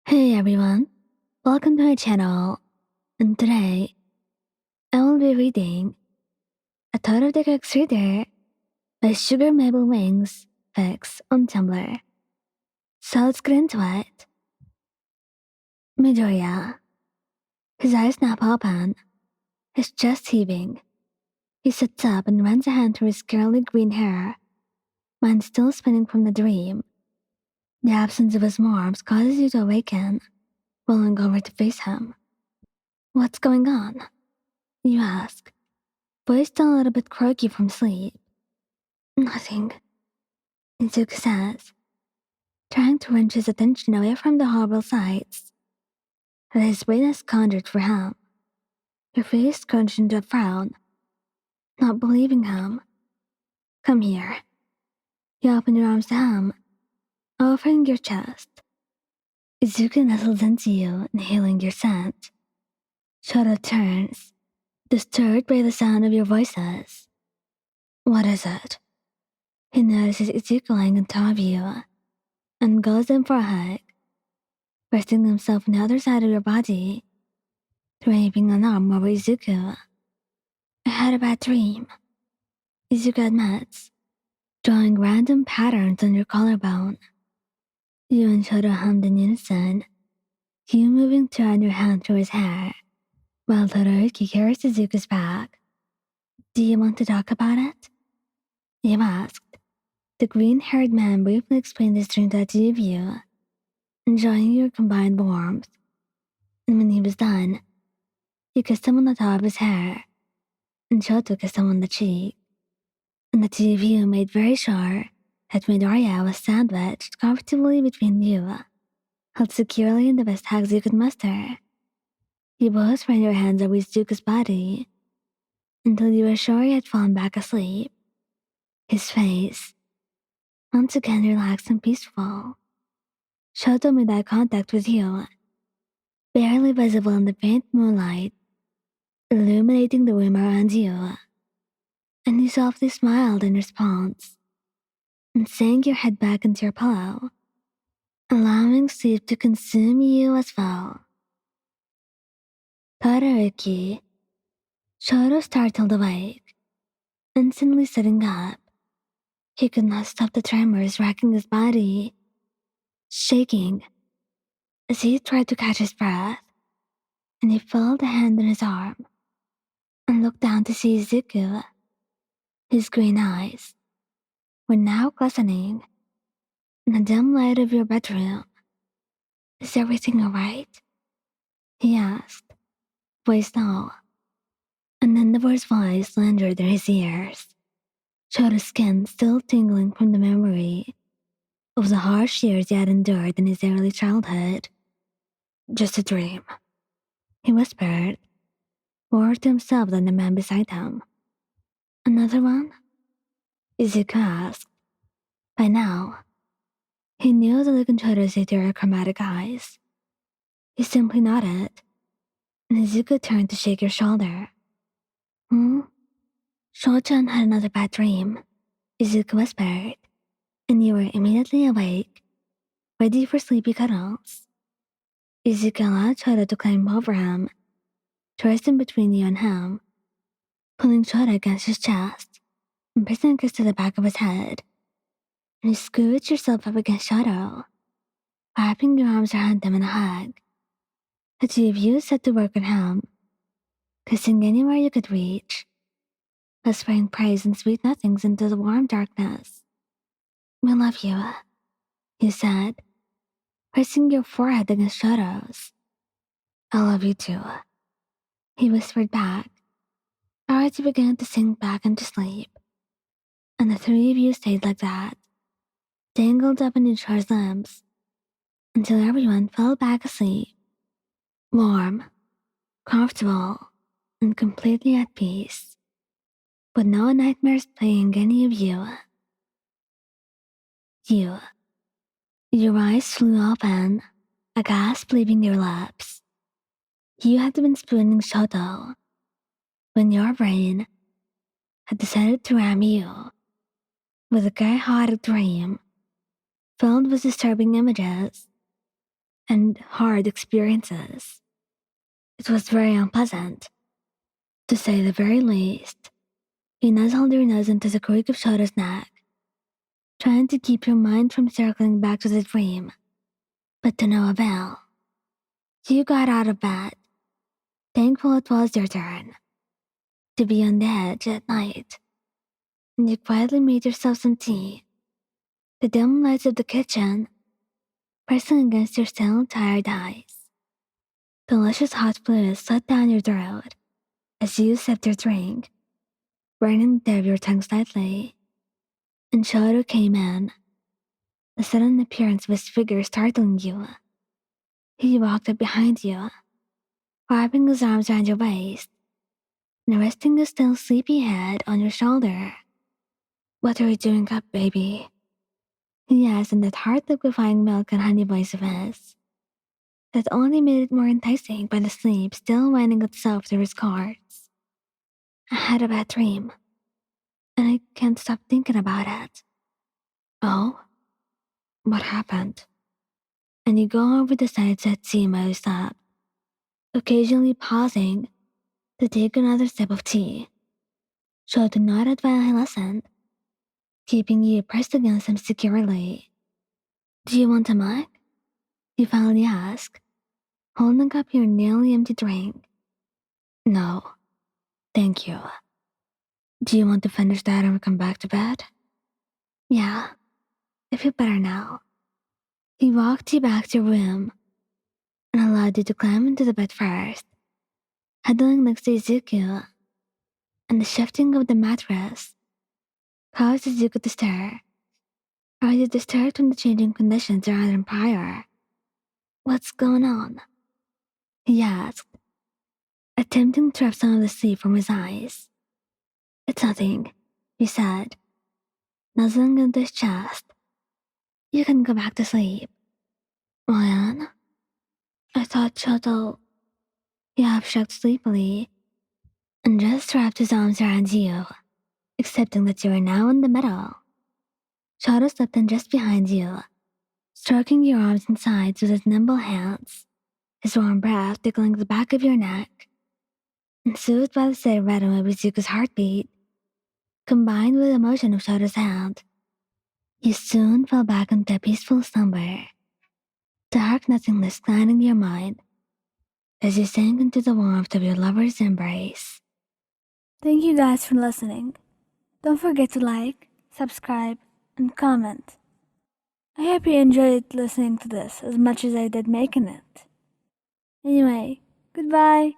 Hey everyone, welcome to my channel, and today I will be reading A Todoroki Reader by Sugar Maple Wings Fix on Tumblr. So let's get into it. Midoriya. His eyes snap open, his chest heaving. He sits up and runs a hand through his curly green hair, mind still spinning from the dream. The absence of his arms causes you to awaken, rolling over to face him. What's going on? You ask, voice still a little bit croaky from sleep. Nothing, Izuku says, trying to wrench his attention away from the horrible sights that his brain has conjured for him. Her face scrunched into a frown, not believing him. Come here. You open your arms to him, offering your chest. Izuku nestles into you, inhaling your scent. Shouto turns, disturbed by the sound of your voices. What is it? He notices Izuku lying on top of you and goes in for a hug, resting himself on the other side of your body, draping an arm over Izuku. I had a bad dream, Izuku admits, drawing random patterns on your collarbone. You and Shouto hummed in unison, you moving to run your hand through his hair, while Todoroki carries Izuku's back. Do you want to talk about it? You asked. The green-haired man briefly explained his dream to the two of you, enjoying your combined warmth. And when he was done, you kissed him on the top of his hair, and Shouto kissed him on the cheek. And the two of you made very sure that Midoriya was sandwiched comfortably between you, held securely in the best hugs you could muster. You both ran your hands over Izuku's body until you were sure he had fallen back asleep. His face, once again relaxed and peaceful. Shouto made eye contact with you, barely visible in the faint moonlight, illuminating the room around you. And you softly smiled in response and sank your head back into your pillow, allowing sleep to consume you as well. Todoroki. Shouto startled awake, instantly sitting up. He could not stop the tremors racking his body, shaking as he tried to catch his breath, and he felt a hand on his arm and looked down to see Izuku. His green eyes were now glistening in the dim light of your bedroom. Is everything alright? He asked, voice low, and then the voice voice lingered in his ears. Shouto's skin still tingling from the memory of the harsh years he had endured in his early childhood. Just a dream, he whispered, more to himself than the man beside him. Another one? Izuku asked. By now, he knew the look in Shouto's heterochromatic eyes. He simply nodded, and Izuku turned to shake your shoulder. Shouchan had another bad dream, Izuku whispered, and you were immediately awake, ready for sleepy cuddles. Izuku allowed Shouto to climb over him, twisting between you and him, pulling Shouto against his chest, and pressing a kiss to the back of his head. And you scooched yourself up against Shouto, wrapping your arms around him in a hug. The two of you set to work on him, kissing anywhere you could reach, whispering praise and sweet nothings into the warm darkness. We love you, you said, pressing your forehead against Shouto's. I love you too, he whispered back, already beginning to sink back into sleep. And the three of you stayed like that, tangled up in each other's limbs, until everyone fell back asleep, warm, comfortable, and completely at peace, with no nightmares plaguing any of you. Your eyes flew open, a gasp leaving your lips. You had been spooning Shouto when your brain had decided to ram you with a chaotic dream filled with disturbing images and hard experiences. It was very unpleasant, to say the very least. You nuzzled your nose into the creak of Shouto's neck, trying to keep your mind from circling back to the dream, but to no avail. You got out of bed, thankful it was your turn to be on the edge at night, and you quietly made yourself some tea. The dim lights of the kitchen pressing against your still tired eyes. Delicious hot fluid slid down your throat as you sipped your drink, burning the tip of your tongue slightly. And Shouto came in, the sudden appearance of his figure startling you. He walked up behind you, wrapping his arms around your waist and resting his still sleepy head on your shoulder. "What are you doing up, baby?" he asked in that heart-liquefying milk and honey voice of his, that only made it more enticing by the sleep still winding itself through his chords. "I had a bad dream, and I can't stop thinking about it." "Oh? What happened?" And you go over the sides that seem most up, occasionally pausing to take another sip of tea. Shouto nodded while he listened, keeping you pressed against him securely. "Do you want a mug?" he finally asked, holding up your nearly empty drink. "No, thank you." "Do you want to finish that and come back to bed?" "Yeah, I feel better now." He walked you back to your room and allowed you to climb into the bed first, huddling next to Izuku, and the shifting of the mattress caused Izuku to stir. "Are you disturbed from the changing conditions around him prior?" "What's going on?" he asked, attempting to rub some of the sleep from his eyes. "It's nothing," he said, nuzzling into his chest. "You can go back to sleep." "Ryan? I thought Shouto..." He half-shrugged sleepily and just wrapped his arms around you, accepting that you were now in the middle. Shouto slipped in just behind you, stroking your arms and sides with his nimble hands, his warm breath tickling the back of your neck, and soothed by the steady rhythm of Izuku's heartbeat, combined with the motion of Shouto's hand. You soon fell back into a peaceful slumber, dark nothingness clouding your mind as you sank into the warmth of your lover's embrace. Thank you guys for listening. Don't forget to like, subscribe, and comment. I hope you enjoyed listening to this as much as I did making it. Anyway, goodbye.